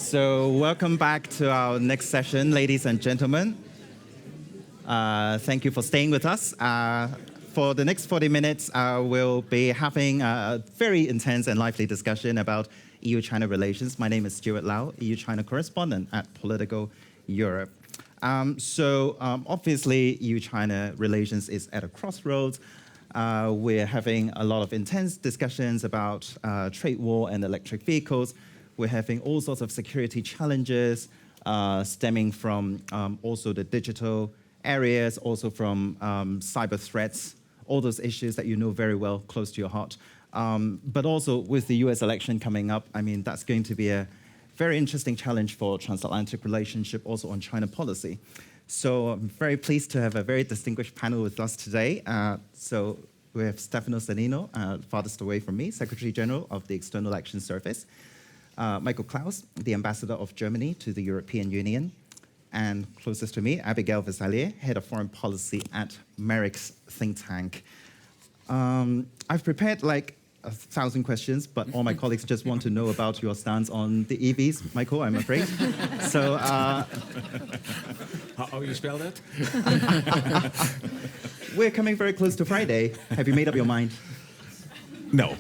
So welcome back to our next session, ladies and gentlemen. Thank you for staying with us. For the next 40 minutes, we'll be having a very intense and lively discussion about EU-China relations. My name is Stuart Lau, EU-China correspondent at POLITICO Europe. Obviously, EU-China relations is at a crossroads. We're having a lot of intense discussions about trade war and electric vehicles. We're having all sorts of security challenges stemming from also the digital areas, also from cyber threats, all those issues that you know very well, close to your heart. But also with the US election coming up, I mean, that's going to be a very interesting challenge for transatlantic relationship, also on China policy. So I'm very pleased to have a very distinguished panel with us today. So we have Stefano Zanino, farthest away from me, Secretary General of the External Action Service. Michael Klaus, the Ambassador of Germany to the European Union. And closest to me, Abigail Vesalier, Head of Foreign Policy at Merrick's think tank. I've prepared like 1,000 questions, but all my colleagues just want to know about your stance on the EVs, Michael, I'm afraid. So, how you spell that? We're coming very close to Friday. Have you made up your mind? No.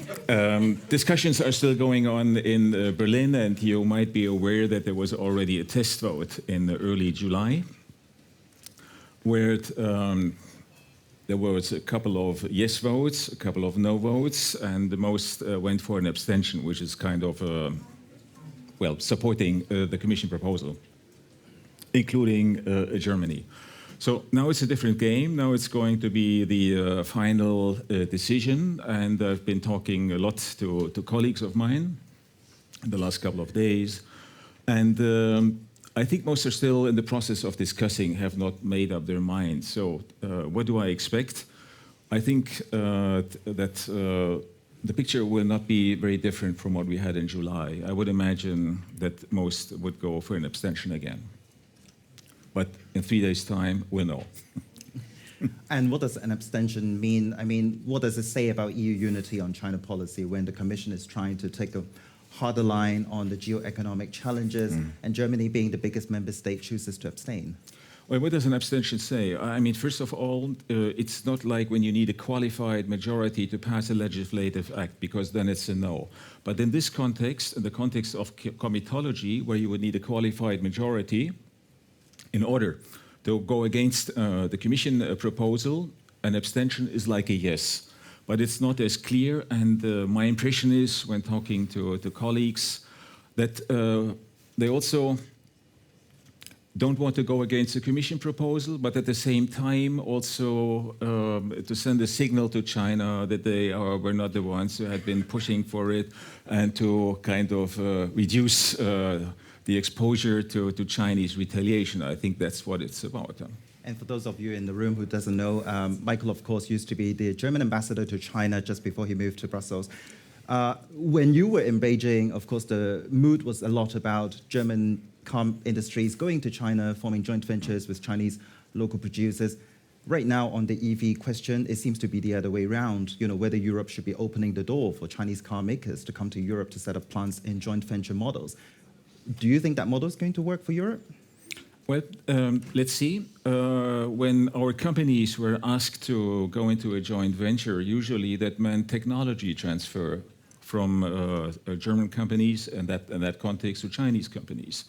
Discussions are still going on in Berlin, and you might be aware that there was already a test vote in early July, where there was a couple of yes votes, a couple of no votes, and the most went for an abstention, which is kind of, supporting the Commission proposal, including Germany. So now it's a different game. Now it's going to be the final decision, and I've been talking a lot to colleagues of mine in the last couple of days, and I think most are still in the process of discussing, have not made up their minds. So what do I expect? I think that the picture will not be very different from what we had in July. I would imagine that most would go for an abstention again. But in 3 days' time, we'll know. And what does an abstention mean? I mean, what does it say about EU unity on China policy when the Commission is trying to take a harder line on the geoeconomic challenges, and Germany, being the biggest member state, chooses to abstain? Well, what does an abstention say? I mean, first of all, it's not like when you need a qualified majority to pass a legislative act, because then it's a no. But in this context, in the context of comitology, where you would need a qualified majority in order to go against the Commission proposal, an abstention is like a yes. But it's not as clear, and my impression is, when talking to colleagues, that they also don't want to go against the Commission proposal, but at the same time also to send a signal to China that they were not the ones who had been pushing for it, and to kind of reduce the exposure to Chinese retaliation. I think that's what it's about. And for those of you in the room who doesn't know, Michael, of course, used to be the German ambassador to China just before he moved to Brussels. When you were in Beijing, of course, the mood was a lot about German car industries going to China, forming joint ventures with Chinese local producers. Right now, on the EV question, it seems to be the other way around, you know, whether Europe should be opening the door for Chinese car makers to come to Europe to set up plants in joint venture models. Do you think that model is going to work for Europe? Well, let's see. When our companies were asked to go into a joint venture, usually that meant technology transfer from German companies in that context to Chinese companies.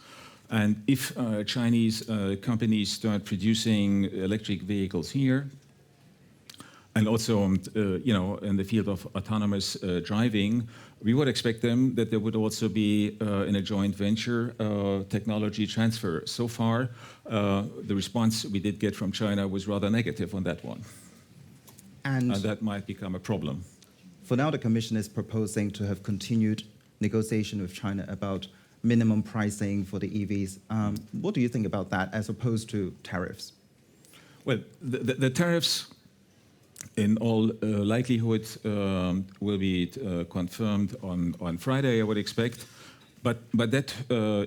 And if Chinese companies start producing electric vehicles here, and also, in the field of autonomous driving, we would expect them that there would also be, in a joint venture, technology transfer. So far, the response we did get from China was rather negative on that one. And that might become a problem. For now, the Commission is proposing to have continued negotiation with China about minimum pricing for the EVs. What do you think about that, as opposed to tariffs? Well, the tariffs, in all likelihood, will be confirmed on Friday, I would expect. But that,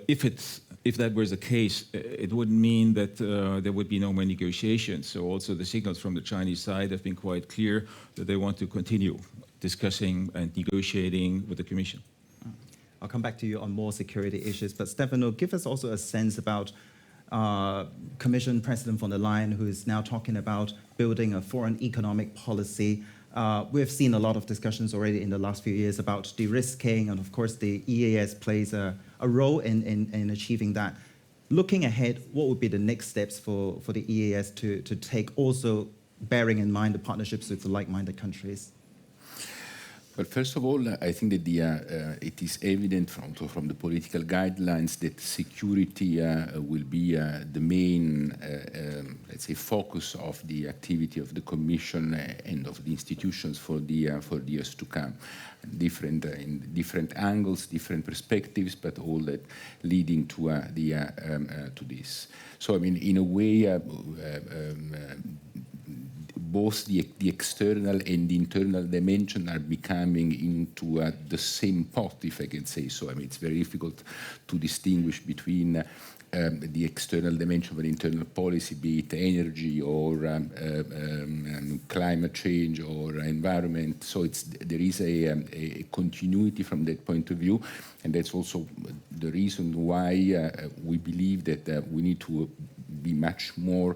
if that was the case, it would mean that there would be no more negotiations. So also the signals from the Chinese side have been quite clear that they want to continue discussing and negotiating with the Commission. I'll come back to you on more security issues. But Stefano, give us also a sense about Commission President von der Leyen, who is now talking about building a foreign economic policy. We've seen a lot of discussions already in the last few years about de-risking, and of course the EAS plays a role in achieving that. Looking ahead, what would be the next steps for the EAS to take, also bearing in mind the partnerships with the like-minded countries? Well, first of all, I think that it is evident from the political guidelines that security will be the main, let's say, focus of the activity of the Commission and of the institutions for the years to come. In different angles, different perspectives, but all that leading to this. So, I mean, in a way, both the external and the internal dimension are becoming into the same pot, if I can say so. I mean, it's very difficult to distinguish between the external dimension of an internal policy, be it energy or climate change or environment. So there is a continuity from that point of view, and that's also the reason why we believe that we need to be much more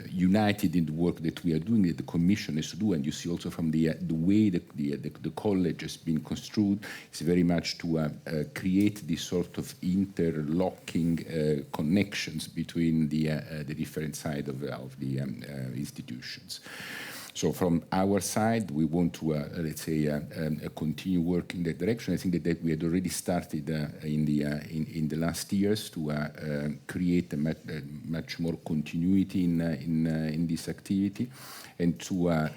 united in the work that we are doing, that the Commission has to do. And you see also from the way that the college has been construed, it's very much to create this sort of interlocking connections between the different sides of the institutions. So from our side, we want to, let's say, continue working in that direction. I think that we had already started in the last years to create a much more continuity in this activity, and to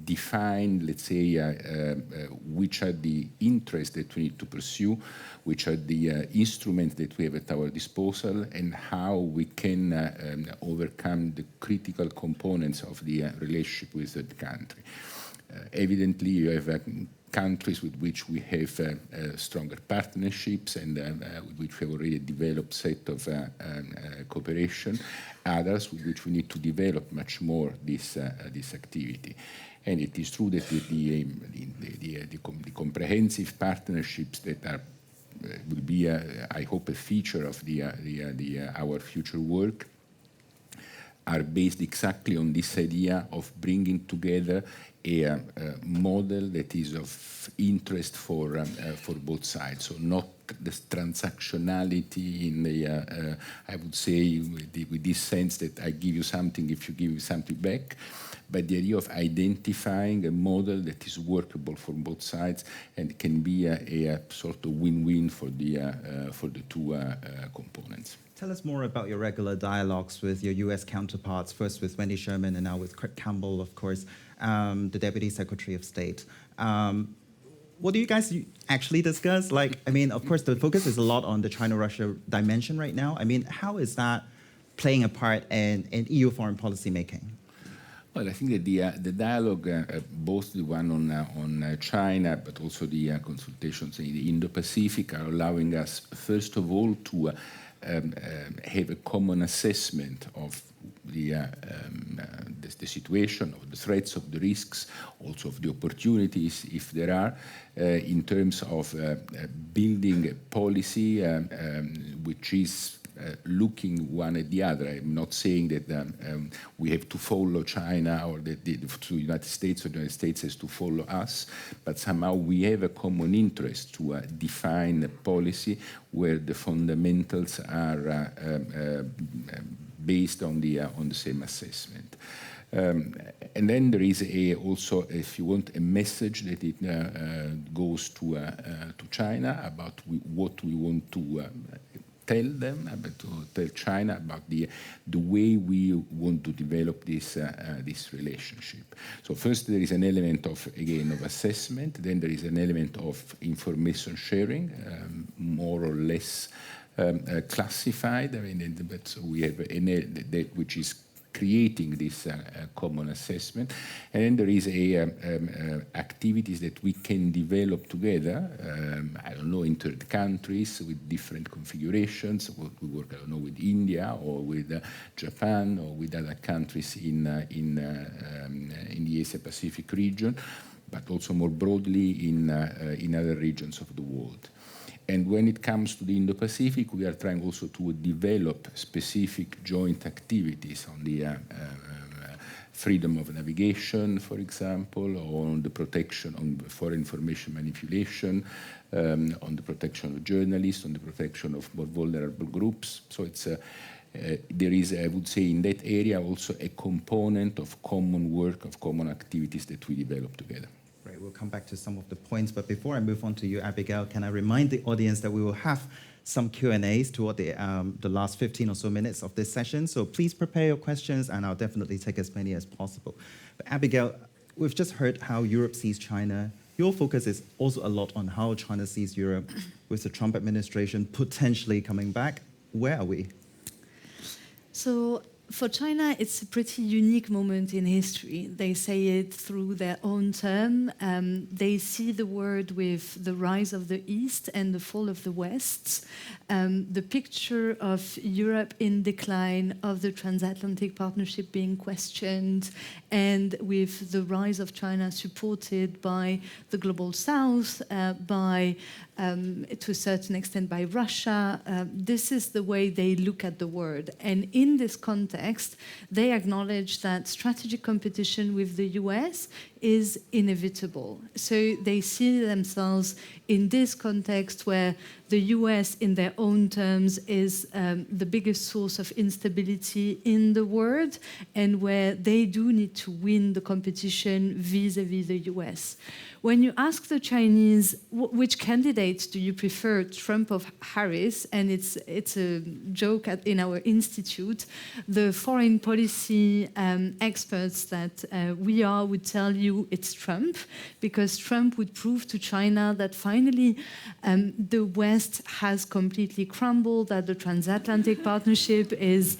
define, let's say, which are the interests that we need to pursue, which are the instruments that we have at our disposal, and how we can overcome the critical components of the relationship with the country. Evidently, you have countries with which we have stronger partnerships and with which we have already developed set of cooperation, others with which we need to develop much more this activity. And it is true that the comprehensive partnerships that are will be, I hope, a feature of our future work, are based exactly on this idea of bringing together a model that is of interest for both sides. So not the transactionality in the, I would say, with this sense that I give you something if you give me something back, but the idea of identifying a model that is workable for both sides and can be a sort of win-win for the two components. Tell us more about your regular dialogues with your US counterparts, first with Wendy Sherman and now with Craig Campbell, of course, the Deputy Secretary of State. What do you guys actually discuss? Like, I mean, of course, the focus is a lot on the China-Russia dimension right now. I mean, how is that playing a part in EU foreign policy making? Well, I think that the dialogue, both the one on China, but also the consultations in the Indo-Pacific, are allowing us, first of all, to have a common assessment of the situation, of the threats, of the risks, also of the opportunities, if there are, in terms of building a policy which is looking one at the other. I'm not saying that we have to follow China or that the United States or the United States has to follow us, but somehow we have a common interest to define a policy where the fundamentals are based on the same assessment. And then there is also, if you want, a message that it goes to China about what we want to tell them, to tell China about the way we want to develop this relationship. So first there is an element of, again, of assessment, then there is an element of information sharing, more or less classified. I mean, but we have that which is creating this common assessment, and then there is activities that we can develop together. I don't know, in third countries with different configurations. We work, I don't know, with India or with Japan or with other countries in the Asia Pacific region. but also more broadly in other regions of the world. And when it comes to the Indo-Pacific, we are trying also to develop specific joint activities on the freedom of navigation, for example, or on the protection on foreign information manipulation, on the protection of journalists, on the protection of more vulnerable groups. So it's there is, I would say, in that area also a component of common work, of common activities that we develop together. Right, we'll come back to some of the points, but before I move on to you, Abigail, can I remind the audience that we will have some Q&As toward the last 15 or so minutes of this session, so please prepare your questions and I'll definitely take as many as possible. But Abigail, we've just heard how Europe sees China. Your focus is also a lot on how China sees Europe with the Trump administration potentially coming back. Where are we? So for China, it's a pretty unique moment in history. They say it through their own term. They see the world with the rise of the East and the fall of the West. The picture of Europe in decline, of the transatlantic partnership being questioned, and with the rise of China supported by the global South, to a certain extent by Russia. This is the way they look at the world. And in this context, they acknowledge that strategic competition with the US is inevitable. So they see themselves in this context where the US, in their own terms, is the biggest source of instability in the world, and where they do need to win the competition vis-à-vis the US. When you ask the Chinese, which candidates do you prefer, Trump or Harris, and it's a joke in our institute, the foreign policy experts that we are would tell you it's Trump, because Trump would prove to China that finally the West has completely crumbled, that the transatlantic partnership is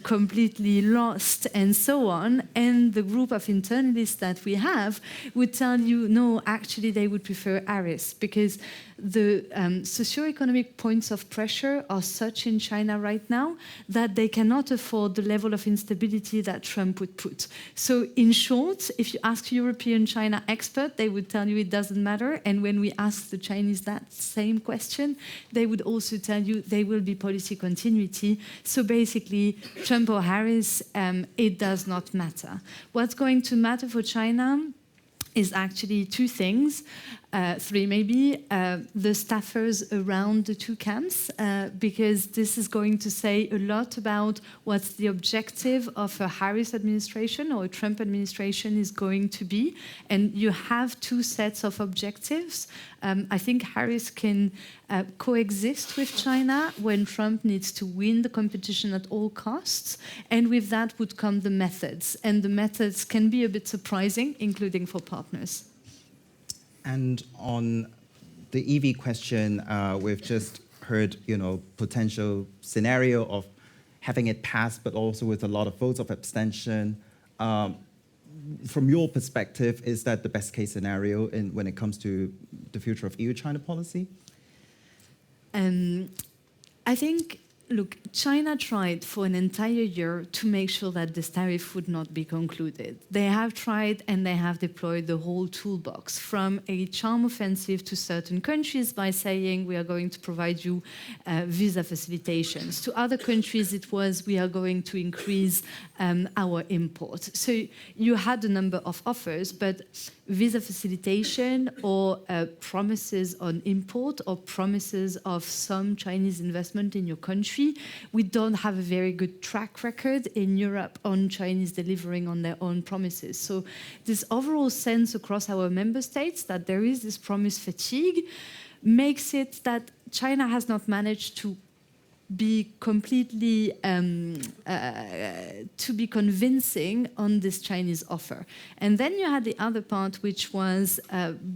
completely lost, and so on. And the group of internalists that we have would tell you, no, actually they would prefer Harris, because the socioeconomic points of pressure are such in China right now that they cannot afford the level of instability that Trump would put. So in short, if you ask European China expert, they would tell you it doesn't matter. And when we ask the Chinese that same question, they would also tell you there will be policy continuity. So basically, Trump or Harris, it does not matter. What's going to matter for China is actually two things, three maybe, the staffers around the two camps, because this is going to say a lot about what's the objective of a Harris administration or a Trump administration is going to be. And you have two sets of objectives. I think Harris can coexist with China when Trump needs to win the competition at all costs. And with that would come the methods. And the methods can be a bit surprising, including for partners. And on the EV question, we've just heard, potential scenario of having it pass, but also with a lot of votes of abstention. From your perspective, is that the best case scenario when it comes to the future of EU-China policy? I think, look, China tried for an entire year to make sure that this tariff would not be concluded. They have tried and they have deployed the whole toolbox, from a charm offensive to certain countries by saying we are going to provide you visa facilitations. To other countries it was we are going to increase our import. So you had a number of offers, but visa facilitation or promises on import or promises of some Chinese investment in your country, we don't have a very good track record in Europe on Chinese delivering on their own promises. So this overall sense across our member states that there is this promise fatigue makes it that China has not managed to be completely to be convincing on this Chinese offer. And then you had the other part, which was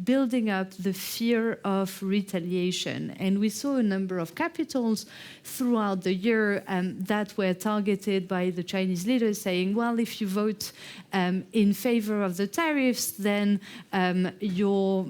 building up the fear of retaliation. And we saw a number of capitals throughout the year that were targeted by the Chinese leaders saying, well, if you vote in favor of the tariffs, then your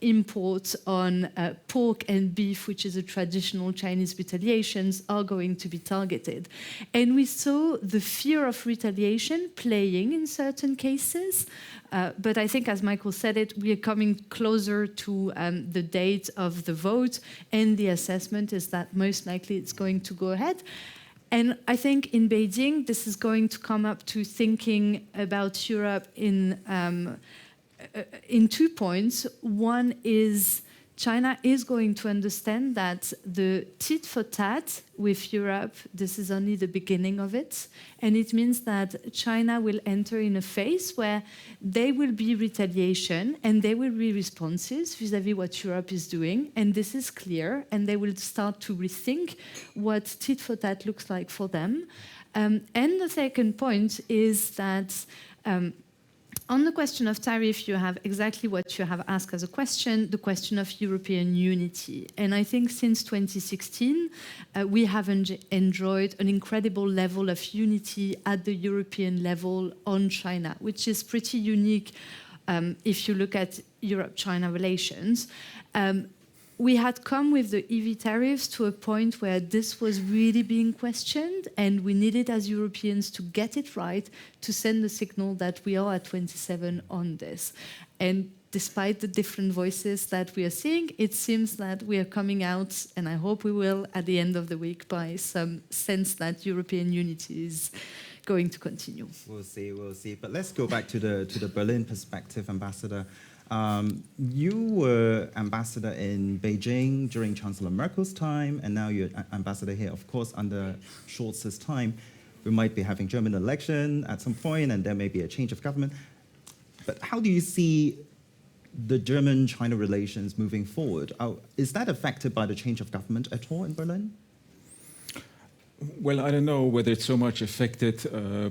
imports on pork and beef, which is a traditional Chinese retaliations, are going to be targeted. And we saw the fear of retaliation playing in certain cases. But I think, as Michael said it, we are coming closer to the date of the vote, and the assessment is that most likely it's going to go ahead. And I think in Beijing, this is going to come up to thinking about Europe in 2 points. One is China is going to understand that the tit for tat with Europe, this is only the beginning of it. And it means that China will enter in a phase where there will be retaliation and there will be responses vis-à-vis what Europe is doing. And this is clear. And they will start to rethink what tit for tat looks like for them. And the second point is that on the question of tariff, you have exactly what you have asked as a question, the question of European unity. And I think since 2016, we have enjoyed an incredible level of unity at the European level on China, which is pretty unique if you look at Europe-China relations. We had come with the EV tariffs to a point where this was really being questioned, and we needed as Europeans to get it right, to send the signal that we are at 27 on this. And despite the different voices that we are seeing, it seems that we are coming out, and I hope we will at the end of the week, by some sense that European unity is going to continue. We'll see. But let's go back to the Berlin perspective, Ambassador. You were ambassador in Beijing during Chancellor Merkel's time, and now you're ambassador here. Of course, under Scholz's time, we might be having German election at some point, and there may be a change of government. But how do you see the German-China relations moving forward? Is that affected by the change of government at all in Berlin? Well, I don't know whether it's so much affected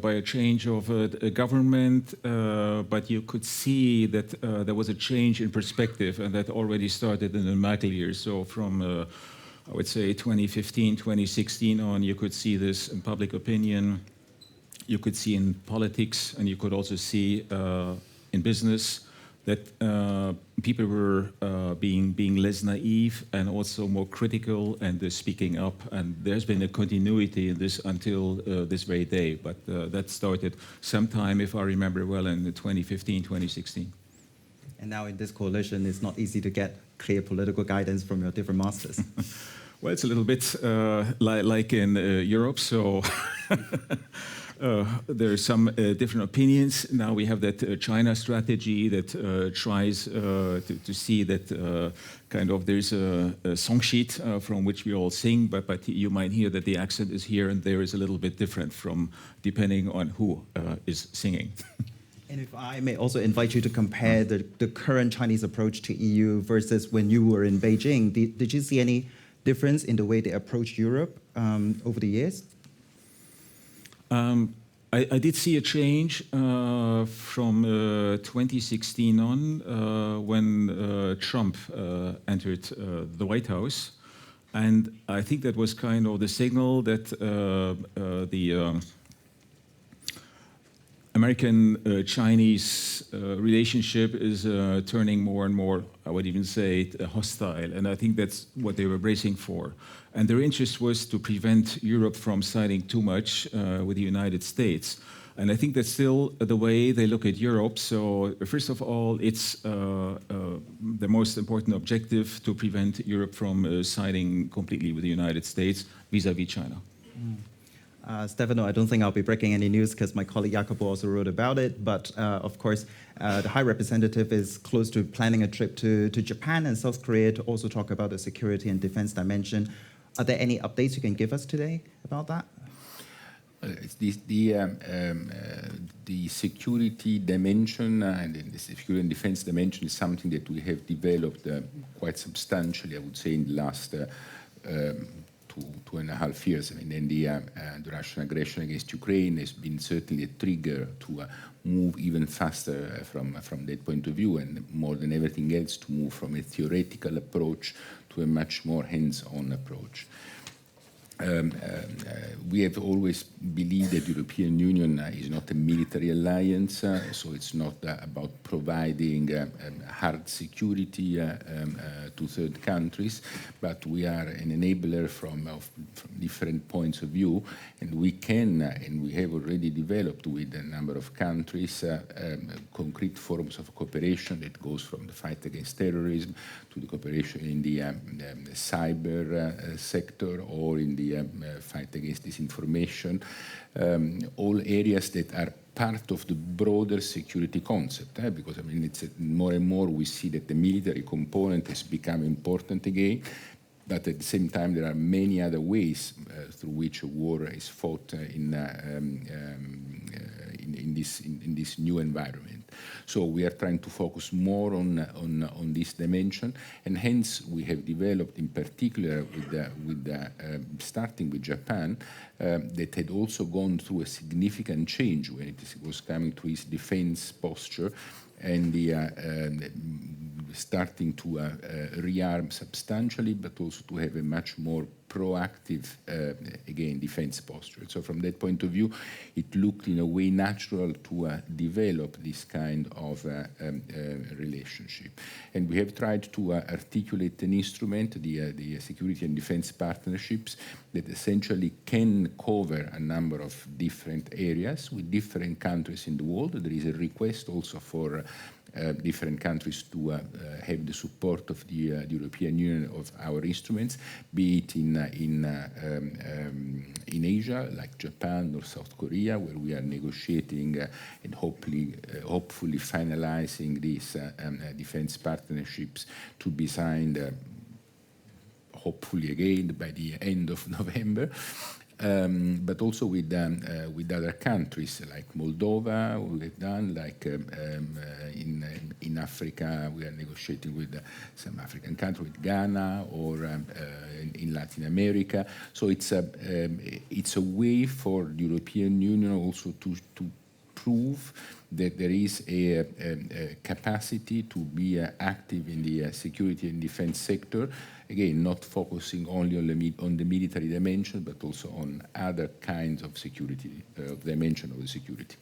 by a change of a government, but you could see that there was a change in perspective, and that already started in the Merkel years. So from, I would say, 2015, 2016 on, you could see this in public opinion, you could see in politics, and you could also see in business that people were being less naive and also more critical and speaking up. And there's been a continuity in this until this very day. But that started sometime, if I remember well, in 2015, 2016. And now in this coalition, it's not easy to get clear political guidance from your different masters. Well, it's a little bit like in Europe. So there are some different opinions. Now we have that China strategy that tries to see that kind of there's a song sheet from which we all sing, but you might hear that the accent is here and there is a little bit different from depending on who is singing. And if I may also invite you to compare the current Chinese approach to EU versus when you were in Beijing, did you see any difference in the way they approach Europe over the years? I did see a change from 2016 on when Trump entered the White House. And I think that was kind of the signal that the American-Chinese relationship is turning more and more, I would even say, hostile. And I think that's what they were bracing for. And their interest was to prevent Europe from siding too much with the United States. And I think that's still the way they look at Europe. So first of all, it's the most important objective to prevent Europe from siding completely with the United States vis-à-vis China. Stefano, I don't think I'll be breaking any news because my colleague Jacopo also wrote about it. But of course, the High Representative is close to planning a trip to Japan and South Korea to also talk about the security and defense dimension. Are there any updates you can give us today about that? The security dimension and the security and defense dimension is something that we have developed quite substantially, I would say, in the last 2.5 years. I mean, and the Russian aggression against Ukraine has been certainly a trigger to move even faster from that point of view, and more than everything else, to move from a theoretical approach to a much more hands-on approach. We have always believed that the European Union is not a military alliance, so it's not about providing hard security to third countries, but we are an enabler from different points of view, and we can, and we have already developed with a number of countries concrete forms of cooperation that goes from the fight against terrorism to the cooperation in the cyber sector or in the fight against disinformation, all areas that are part of the broader security concept, because I mean, it's more and more we see that the military component has become important again, but at the same time there are many other ways through which a war is fought in this new environment. So we are trying to focus more on this dimension, and hence we have developed, in particular, starting with Japan, that had also gone through a significant change when it was coming to its defense posture, and starting to rearm substantially, but also to have a much more proactive, again, defense posture. So from that point of view, it looked in a way natural to develop this kind of relationship. And we have tried to articulate an instrument, the security and defense partnerships, that essentially can cover a number of different areas with different countries in the world. There is a request also for different countries to have the support of the European Union of our instruments, be it in Asia, like Japan or South Korea, where we are negotiating and hopefully finalizing these defense partnerships to be signed, hopefully again by the end of November. But also with other countries like Moldova, we've done, like in Africa, we are negotiating with some African country, with Ghana, or in Latin America. So it's a way for the European Union also to prove that there is a capacity to be active in the security and defense sector, again, not focusing only on the military dimension, but also on other kinds of security, dimension of the security.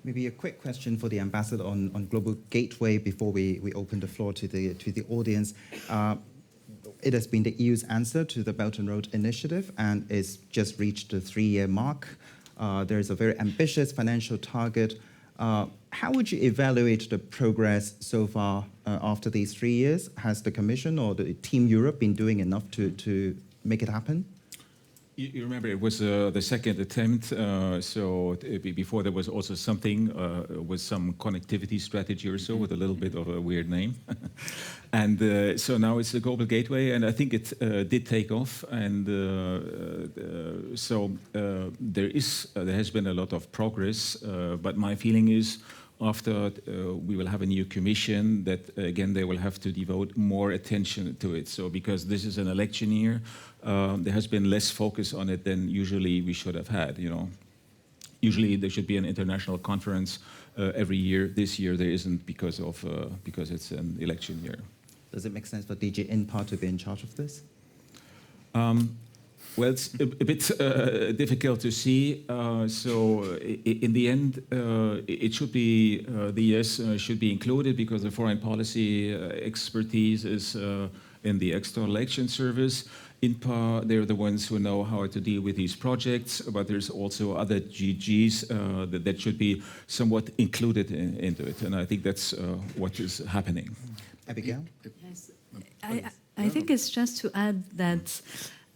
Maybe a quick question for the ambassador on Global Gateway before we open the floor to the audience. It has been the EU's answer to the Belt and Road Initiative, and it's just reached the 3-year mark. There's a very ambitious financial target. How would you evaluate the progress so far after these 3 years? Has the Commission or the Team Europe been doing enough to make it happen? You remember it was the second attempt, so before there was also something with some connectivity strategy or so, with a little bit of a weird name. And so now it's the Global Gateway, and I think it did take off, and so there has been a lot of progress, but my feeling is after we will have a new commission that again they will have to devote more attention to it. So because this is an election year, there has been less focus on it than usually we should have had. You know, usually there should be an international conference every year. This year there isn't because it's an election year. Does it make sense for DG INPA to be in charge of this? Well, it's a bit difficult to see. So in the end, it should be the ES should be included because the foreign policy expertise is in the External Action Service. INPA, they're the ones who know how to deal with these projects, but there's also other GGs that should be somewhat included into it, and I think that's what is happening. Abigail? Yes. I think it's just to add that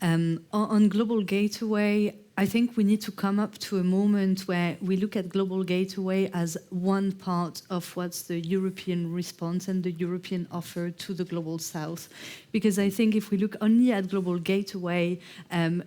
on Global Gateway, I think we need to come up to a moment where we look at Global Gateway as one part of what's the European response and the European offer to the Global South. Because I think if we look only at Global Gateway,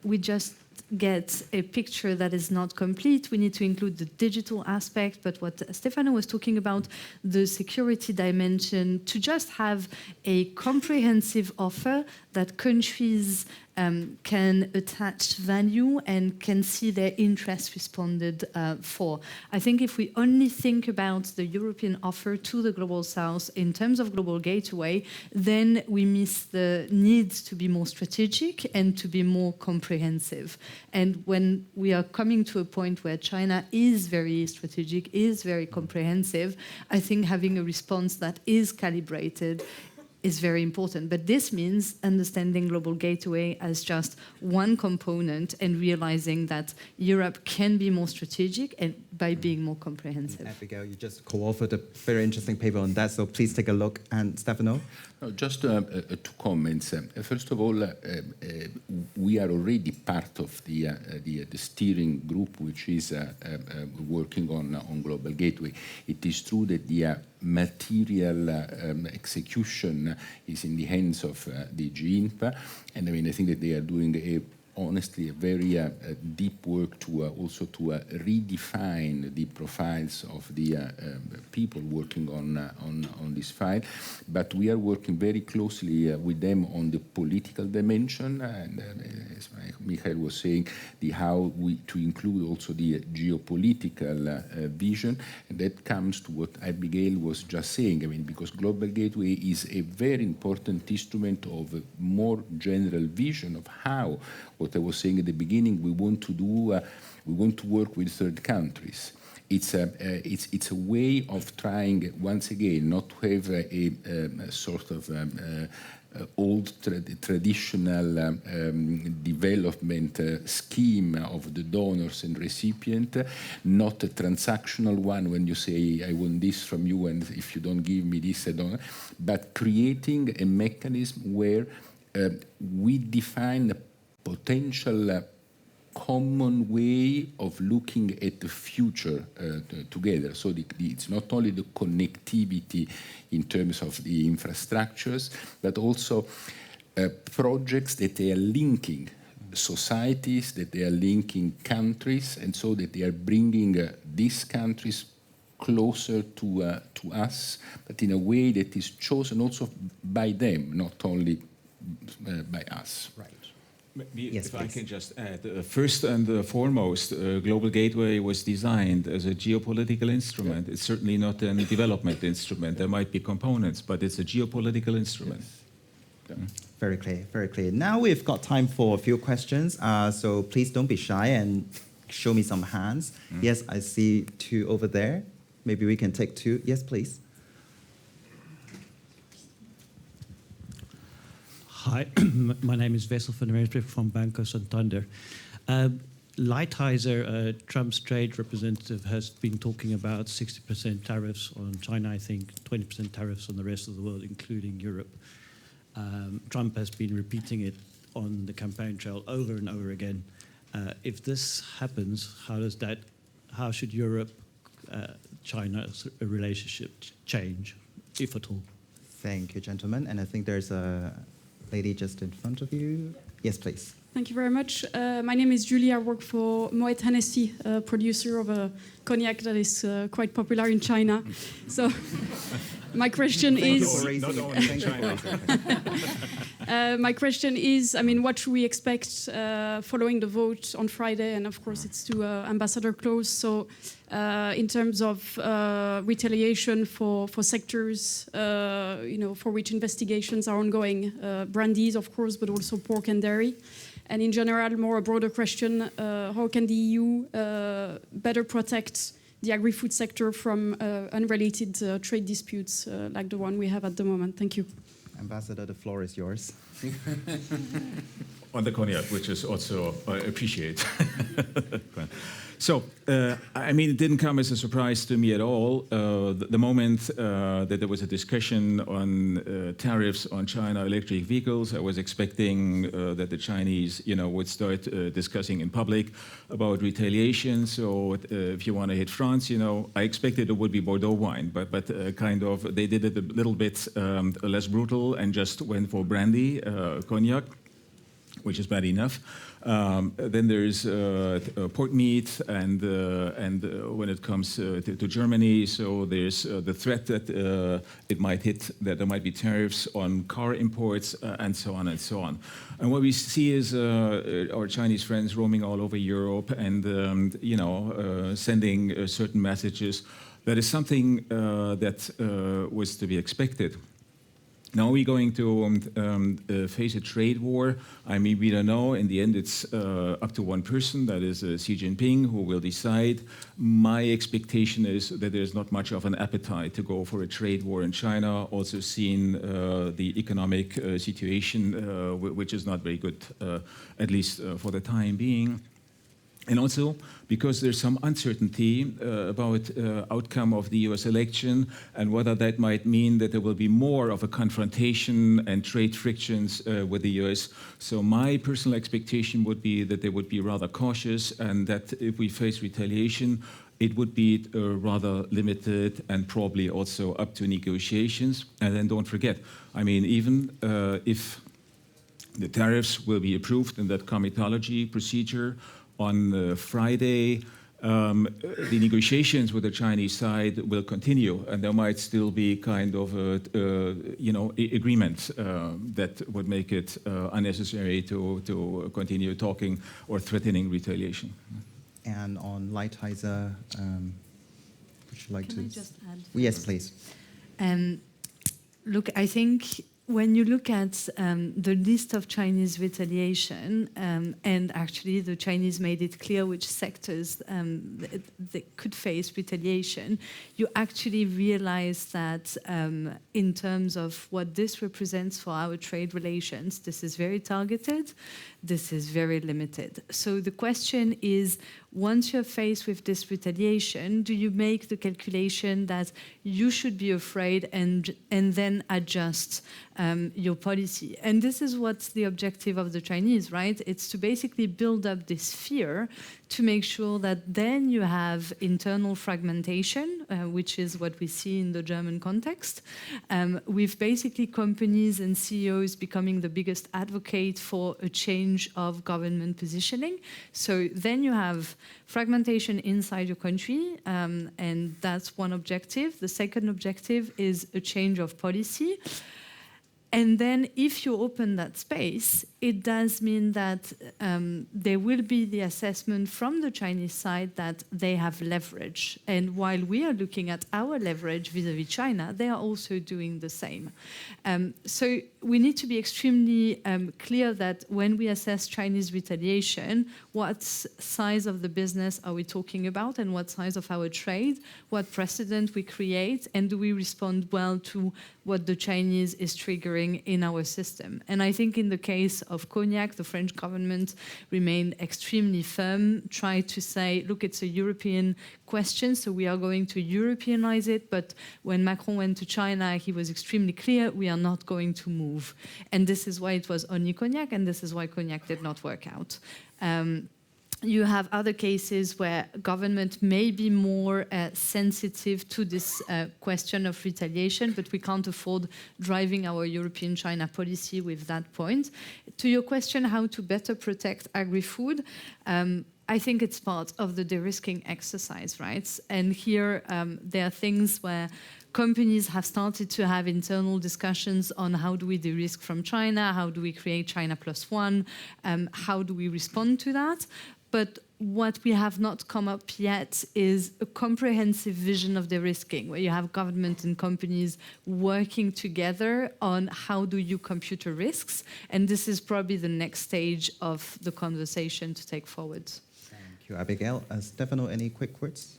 we just get a picture that is not complete. We need to include the digital aspect, but what Stefano was talking about, the security dimension, to just have a comprehensive offer that countries can attach value and can see their interests responded for. I think if we only think about the European offer to the Global South in terms of global gateway, then we miss the need to be more strategic and to be more comprehensive. And when we are coming to a point where China is very strategic, is very comprehensive, I think having a response that is calibrated is very important. But this means understanding global gateway as just one component and realizing that Europe can be more strategic and by being more comprehensive. Abigail, you just co-authored a very interesting paper on that, so please take a look. And Stefano? Just 2 comments. First of all, we are already part of the steering group, which is working on global gateway. It is true that the material execution is in the hands of the GINPA, and I mean I think that they are doing honestly a very deep work to also to redefine the profiles of the people working on this file. But we are working very closely with them on the political dimension, and as Michael was saying, how to include also the geopolitical vision, and that comes to what Abigail was just saying. I mean, because Global Gateway is a very important instrument of a more general vision of how, what I was saying at the beginning, we want to do, we want to work with third countries. It's a way of trying, once again, not to have a sort of old traditional development scheme of the donors and recipient, not a transactional one when you say, I want this from you, and if you don't give me this, I don't, but creating a mechanism where we define a potential common way of looking at the future together. So it's not only the connectivity in terms of the infrastructures, but also projects that they are linking societies, that they are linking countries, and so that they are bringing these countries closer to us, but in a way that is chosen also by them, not only by us. Right. Yes, if I can just add, first and foremost, Global Gateway was designed as a geopolitical instrument. It's certainly not a development instrument. There might be components, but it's a geopolitical instrument. Yes. Very clear, very clear. Now we've got time for a few questions, so please don't be shy and show me some hands. Yes, I see 2 over there. Maybe we can take 2. Yes, please. Hi, my name is Wessel van der Meersbrug from Banco Santander. Lighthizer, Trump's trade representative, has been talking about 60% tariffs on China, I think 20% tariffs on the rest of the world, including Europe. Trump has been repeating it on the campaign trail over and over again. If this happens, how should Europe-China relationship change, if at all? Thank you, gentlemen. And I think there's a lady just in front of you. Yes, please. Thank you very much. My name is Julie. I work for Moet Hennessy, a producer of a cognac that is quite popular in China. So my question is... my question is, I mean, what should we expect following the vote on Friday? And of course, it's to Ambassador Claus. So in terms of retaliation for sectors, for which investigations are ongoing, brandies, of course, but also pork and dairy. And in general, more a broader question, how can the EU better protect the agri-food sector from unrelated trade disputes like the one we have at the moment? Thank you. Ambassador, the floor is yours. On the cognac, which is also I appreciate. So, I mean, it didn't come as a surprise to me at all. The moment that there was a discussion on tariffs on China electric vehicles, I was expecting that the Chinese, would start discussing in public about retaliation. So, if you want to hit France, I expected it would be Bordeaux wine, but kind of they did it a little bit less brutal and just went for brandy, cognac. which is bad enough. Then there's pork meat, and when it comes to Germany, so there's the threat that it might hit, that there might be tariffs on car imports, and so on and so on. And what we see is our Chinese friends roaming all over Europe and sending certain messages. That is something that was to be expected. Now we're going to face a trade war. I mean, we don't know. In the end, it's up to one person, that is Xi Jinping, who will decide. My expectation is that there's not much of an appetite to go for a trade war in China, also seeing the economic situation, which is not very good, at least for the time being. And also because there's some uncertainty about outcome of the US election and whether that might mean that there will be more of a confrontation and trade frictions with the US. So my personal expectation would be that they would be rather cautious, and that if we face retaliation, it would be rather limited and probably also up to negotiations. And then don't forget, I mean, even if the tariffs will be approved in that comitology procedure, on Friday, the negotiations with the Chinese side will continue, and there might still be kind of agreement that would make it unnecessary to continue talking or threatening retaliation. And on Lighthizer, would you like to? Can I just add? Yes, please. Look, I think when you look at the list of Chinese retaliation, and actually the Chinese made it clear which sectors they could face retaliation, you actually realize that in terms of what this represents for our trade relations, this is very targeted, this is very limited. So the question is, once you're faced with this retaliation, do you make the calculation that you should be afraid and then adjust your policy? And this is what's the objective of the Chinese, right? It's to basically build up this fear to make sure that then you have internal fragmentation, which is what we see in the German context, with basically companies and CEOs becoming the biggest advocate for a change of government positioning. So then you have fragmentation inside your country, and that's one objective. The second objective is a change of policy. And then if you open that space, it does mean that there will be the assessment from the Chinese side that they have leverage. And while we are looking at our leverage vis-à-vis China, they are also doing the same. So we need to be extremely clear that when we assess Chinese retaliation, what size of the business are we talking about, and what size of our trade, what precedent we create, and do we respond well to what the Chinese is triggering in our system. And I think in the case of cognac, the French government remained extremely firm, tried to say, look, it's a European question, so we are going to Europeanize it. But when Macron went to China, he was extremely clear, we are not going to move. And this is why it was only cognac, and this is why cognac did not work out. You have other cases where government may be more sensitive to this question of retaliation, but we can't afford driving our European China policy with that point. To your question, how to better protect agri-food, I think it's part of the de-risking exercise, right? And here there are things where companies have started to have internal discussions on how do we de-risk from China, how do we create China plus one, how do we respond to that. But what we have not come up yet is a comprehensive vision of de-risking, where you have government and companies working together on how do you compute risks. And this is probably the next stage of the conversation to take forward. Thank you, Abigail. Stefano, any quick words?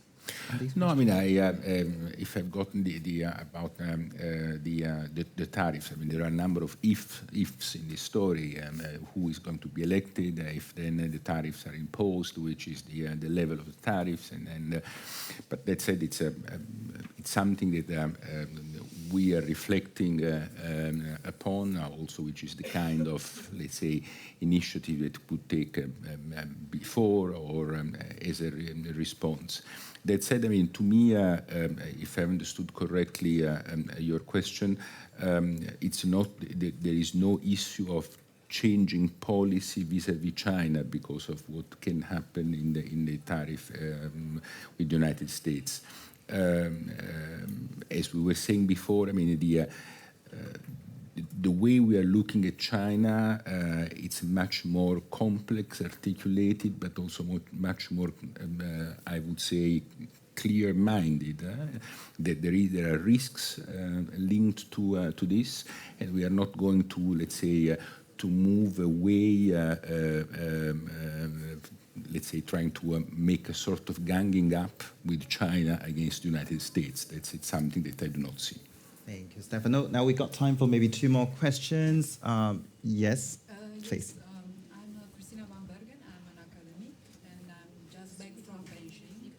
No, I mean, if I've gotten the idea about the tariffs, I mean, there are a number of ifs in this story. Who is going to be elected? If then the tariffs are imposed, which is the level of the tariffs, but that said, it's something that we are reflecting upon also, which is the kind of, let's say, initiative that would take before or as a response. That said, I mean, to me, if I understood correctly your question, it's not there is no issue of changing policy vis-à-vis China because of what can happen in the tariff with the United States. As we were saying before, I mean, the way we are looking at China, it's much more complex, articulated, but also much more, I would say, clear-minded. That there are risks linked to this, and we are not going to, let's say, to move away, let's say, trying to make a sort of ganging up with China against the United States. It's something that I do not see. Thank you, Stefano. Now we got time for maybe 2 more questions. Yes, please. Yes, I'm Christina van Bergen. I'm an academic, and I'm just back from Beijing.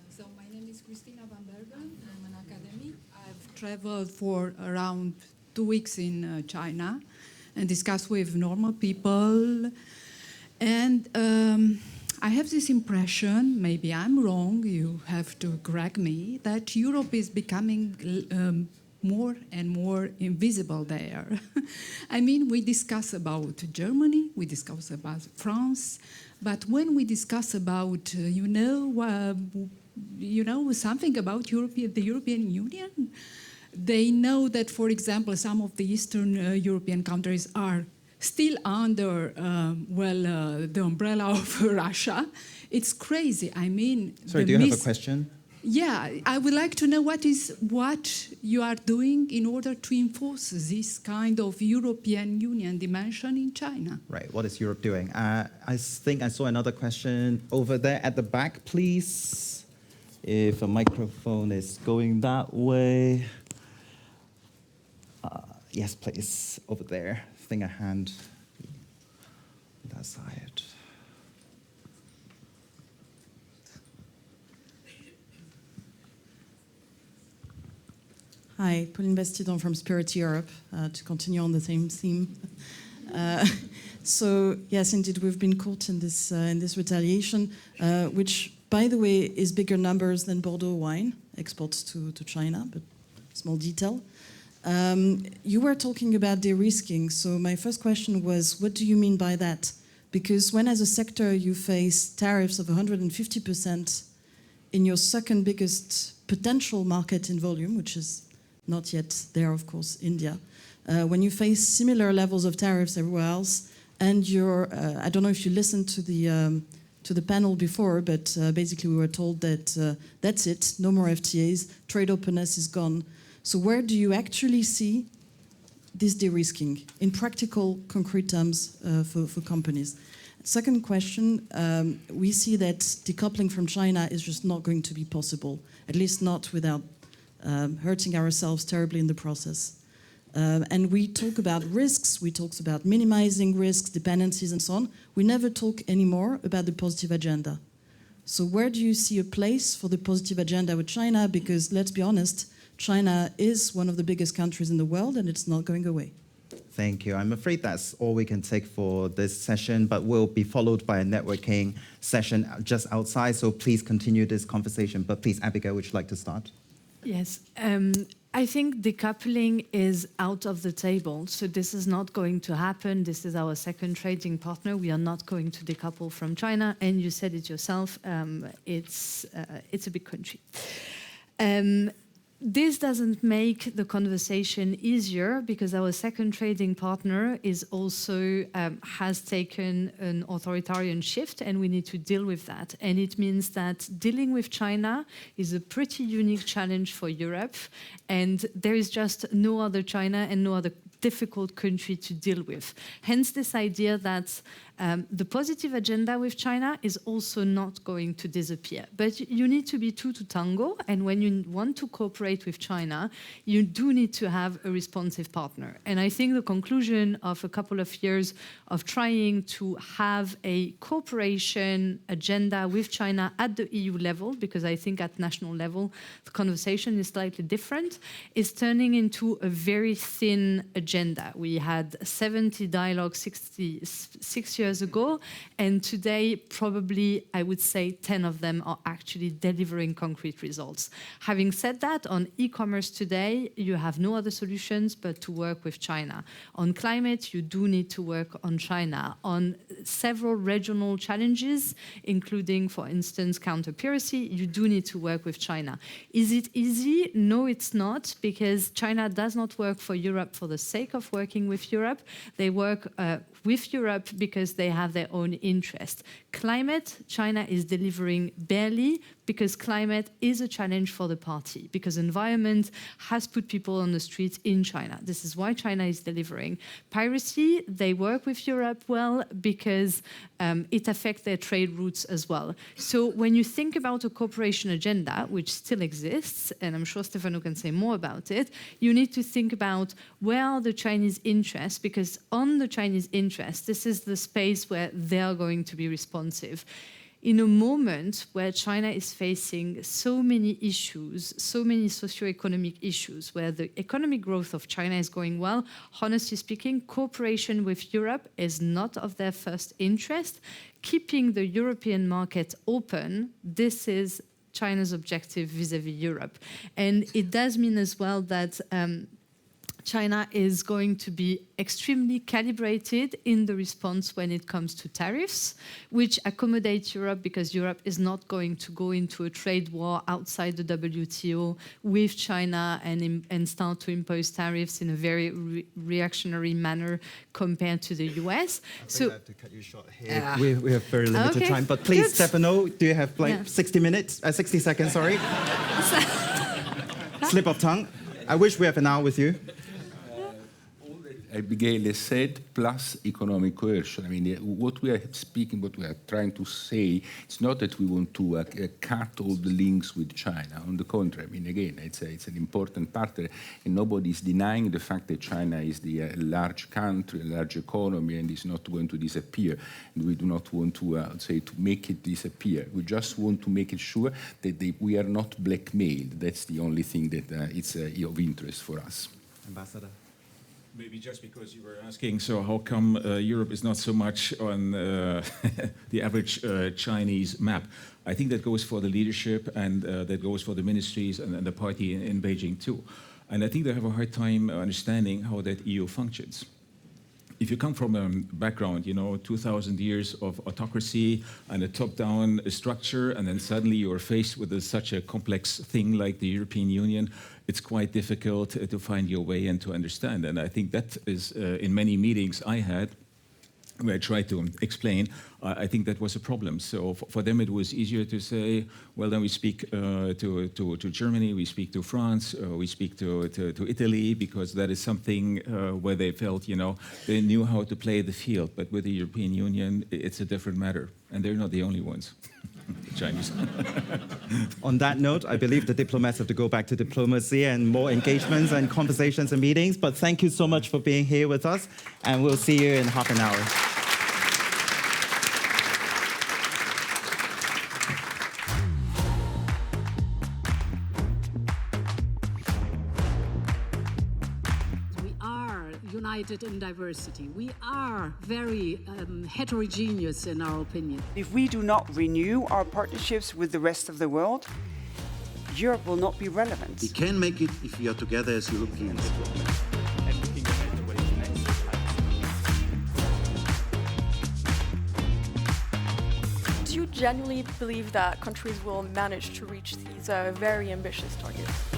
So my name is Christina van Bergen. I'm an academic. I've traveled for around 2 weeks in China and discussed with normal people. And I have this impression, maybe I'm wrong, you have to correct me, that Europe is becoming more and more invisible there. I mean, we discuss about Germany, we discuss about France, but when we discuss about, something about the European Union, they know that, for example, some of the Eastern European countries are still under, the umbrella of Russia. It's crazy. I mean... Sorry, do you have a question? Yeah, I would like to know what you are doing in order to enforce this kind of European Union dimension in China. Right, what is Europe doing? I think I saw another question over there at the back, please. If a microphone is going that way. Yes, please, over there. I think a hand on that side. Hi, Pauline Bastidon from Spirit Europe, to continue on the same theme. So, yes, indeed, we've been caught in this retaliation, which, by the way, is bigger numbers than Bordeaux wine exports to China, but small detail. You were talking about de-risking, so my first question was, what do you mean by that? Because when as a sector you face tariffs of 150% in your second biggest potential market in volume, which is not yet there, of course, India, when you face similar levels of tariffs everywhere else, and you're, I don't know if you listened to the panel before, but basically we were told that that's it, no more FTAs, trade openness is gone. So where do you actually see this de-risking in practical, concrete terms for companies? Second question, we see that decoupling from China is just not going to be possible, at least not without hurting ourselves terribly in the process. And we talk about risks, we talk about minimizing risks, dependencies and so on. We never talk anymore about the positive agenda. So where do you see a place for the positive agenda with China? Because let's be honest, China is one of the biggest countries in the world and it's not going away. Thank you. I'm afraid that's all we can take for this session, but we'll be followed by a networking session just outside, so please continue this conversation. But please, Abigail, would you like to start? Yes. I think decoupling is out of the table. So this is not going to happen. This is our second trading partner. We are not going to decouple from China. And you said it yourself, it's a big country. This doesn't make the conversation easier because our second trading partner is also has taken an authoritarian shift and we need to deal with that. And it means that dealing with China is a pretty unique challenge for Europe, and there is just no other China and no other difficult country to deal with. Hence this idea that the positive agenda with China is also not going to disappear. But you need to be two to tango, and when you want to cooperate with China, you do need to have a responsive partner. And I think the conclusion of a couple of years of trying to have a cooperation agenda with China at the EU level, because I think at national level the conversation is slightly different, is turning into a very thin agenda. We had 70 dialogues 6 years years ago, and today probably I would say 10 of them are actually delivering concrete results. Having said that, on e-commerce today, you have no other solutions but to work with China. On climate, you do need to work on China. On several regional challenges, including, for instance, counter-piracy, you do need to work with China. Is it easy? No, it's not, because China does not work for Europe for the sake of working with Europe. They work with Europe because they have their own interest. Climate, China is delivering barely, because climate is a challenge for the party, because environment has put people on the streets in China. This is why China is delivering. Piracy, they work with Europe well because it affects their trade routes as well. So when you think about a cooperation agenda, which still exists, and I'm sure Stefano can say more about it, you need to think about where are the Chinese interests, because on the Chinese interests, this is the space where they are going to be responsive. In a moment where China is facing so many issues, so many socioeconomic issues, where the economic growth of China is going well, honestly speaking, cooperation with Europe is not of their first interest. Keeping the European market open, this is China's objective vis-à-vis Europe. And it does mean as well that China is going to be extremely calibrated in the response when it comes to tariffs, which accommodates Europe, because Europe is not going to go into a trade war outside the WTO with China and start to impose tariffs in a very reactionary manner compared to the US. So I have to cut you short here. We have very limited time, but please, good. Stefano, do you have 60 seconds, sorry? Slip of tongue. I wish we have an hour with you. Abigail has said, plus economic coercion. I mean, what we are speaking, what we are trying to say, it's not that we want to cut all the links with China. On the contrary, I mean, again, it's an important partner, and nobody is denying the fact that China is the large country, a large economy, and is not going to disappear. And we do not want to say to make it disappear. We just want to make it sure that we are not blackmailed. That's the only thing that it's of interest for us. Ambassador. Maybe just because you were asking, so how come Europe is not so much on the average Chinese map? I think that goes for the leadership, and that goes for the ministries and the party in Beijing too. And I think they have a hard time understanding how that EU functions. If you come from a background, 2,000 years of autocracy and a top-down structure, and then suddenly you're faced with such a complex thing like the European Union, it's quite difficult to find your way and to understand. And I think that is, in many meetings I had, where I tried to explain, I think that was a problem. So for them it was easier to say, well, then we speak to Germany, we speak to France, we speak to Italy, because that is something where they felt, they knew how to play the field. But with the European Union, it's a different matter. And they're not the only ones, the Chinese. On that note, I believe the diplomats have to go back to diplomacy and more engagements and conversations and meetings. But thank you so much for being here with us, and we'll see you in half an hour. United in diversity. We are very heterogeneous in our opinion. If we do not renew our partnerships with the rest of the world, Europe will not be relevant. We can make it if we are together as Europeans. Do you genuinely believe that countries will manage to reach these very ambitious targets?